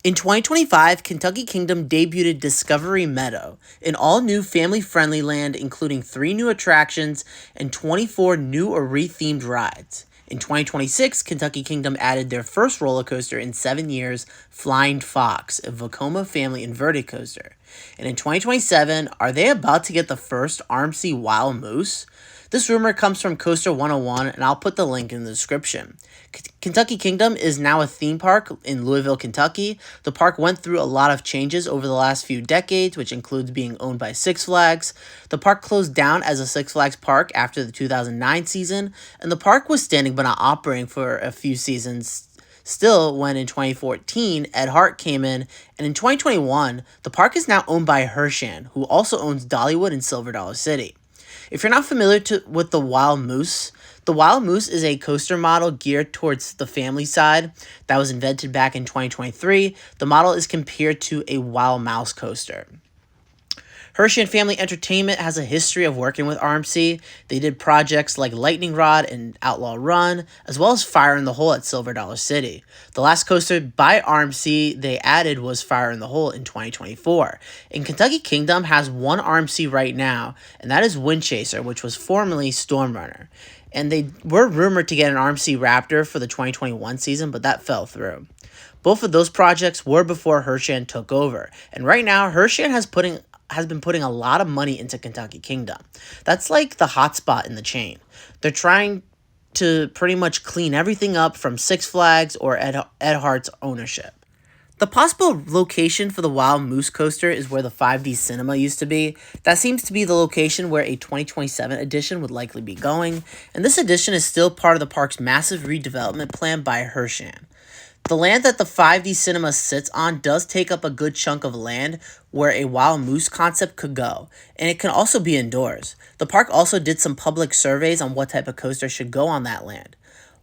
In 2025, Kentucky Kingdom debuted Discovery Meadow, an all-new family-friendly land including 3 new attractions and 24 new or rethemed rides. In 2026, Kentucky Kingdom added their first roller coaster in 7 years, Flying Fox, a Vekoma family inverted coaster. And in 2027, are they about to get the first RMC Wild Moose? This rumor comes from Coaster 101, and I'll put the link in the description. Kentucky Kingdom is now a theme park in Louisville, Kentucky. The park went through a lot of changes over the last few decades, which includes being owned by Six Flags. The park closed down as a Six Flags park after the 2009 season, and the park was standing but not operating for a few seasons still when in 2014 Ed Hart came in, and in 2021 the park is now owned by Hershey, who also owns Dollywood and Silver Dollar City. If you're not familiar with the Wild Moose is a coaster model geared towards the family side that was invented back in 2023. The model is compared to a Wild Mouse coaster. Hershey and Family Entertainment has a history of working with RMC. They did projects like Lightning Rod and Outlaw Run, as well as Fire in the Hole at Silver Dollar City. The last coaster by RMC they added was Fire in the Hole in 2024. And Kentucky Kingdom has one RMC right now, and that is Wind Chaser, which was formerly Storm Runner. And they were rumored to get an RMC Raptor for the 2021 season, but that fell through. Both of those projects were before Hershey took over, and right now Hershey has been putting a lot of money into Kentucky Kingdom. That's like the hot spot in the chain. They're trying to pretty much clean everything up from Six Flags or Ed Hart's ownership. The possible location for the Wild Moose coaster is where the 5D Cinema used to be. That seems to be the location where a 2027 edition would likely be going, and this edition is still part of the park's massive redevelopment plan by Hershey. The land that the 5D Cinema sits on does take up a good chunk of land where a Wild Moose concept could go, and it can also be indoors. The park also did some public surveys on what type of coaster should go on that land.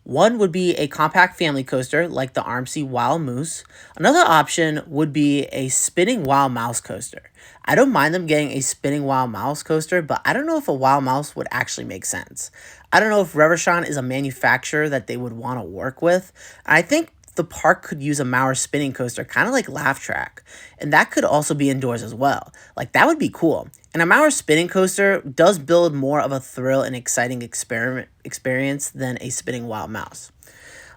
One would be a compact family coaster like the RMC Wild Moose. Another option would be a spinning Wild Mouse coaster. I don't mind them getting a spinning Wild Mouse coaster, but I don't know if a Wild Mouse would actually make sense. I don't know if Reverchon is a manufacturer that they would want to work with. I think the park could use a Maurer spinning coaster, kind of like Laugh Track, and that could also be indoors as well. Like, that would be cool. And a Maurer spinning coaster does build more of a thrill and exciting experience than a spinning Wild Mouse.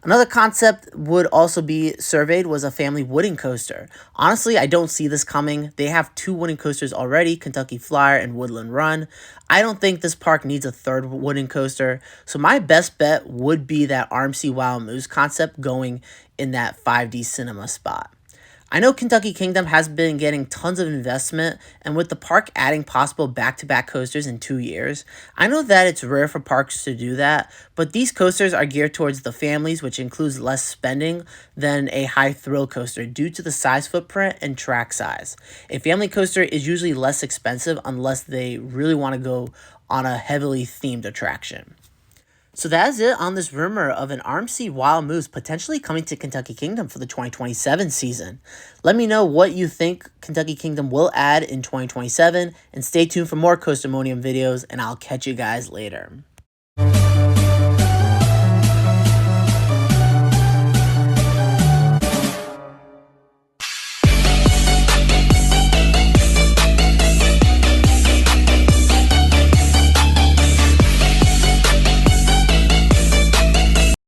Another concept would also be surveyed was a family wooden coaster. Honestly, I don't see this coming. They have 2 wooden coasters already, Kentucky Flyer and Woodland Run. I don't think this park needs a 3rd wooden coaster, so my best bet would be that RMC Wild Moose concept going in that 5D Cinema spot. I know Kentucky Kingdom has been getting tons of investment, and with the park adding possible back-to-back coasters in 2 years, I know that it's rare for parks to do that, but these coasters are geared towards the families, which includes less spending than a high thrill coaster due to the size footprint and track size. A family coaster is usually less expensive unless they really want to go on a heavily themed attraction. So that is it on this rumor of an RMC Wild Moose potentially coming to Kentucky Kingdom for the 2027 season. Let me know what you think Kentucky Kingdom will add in 2027, and stay tuned for more Coastermonium videos, and I'll catch you guys later.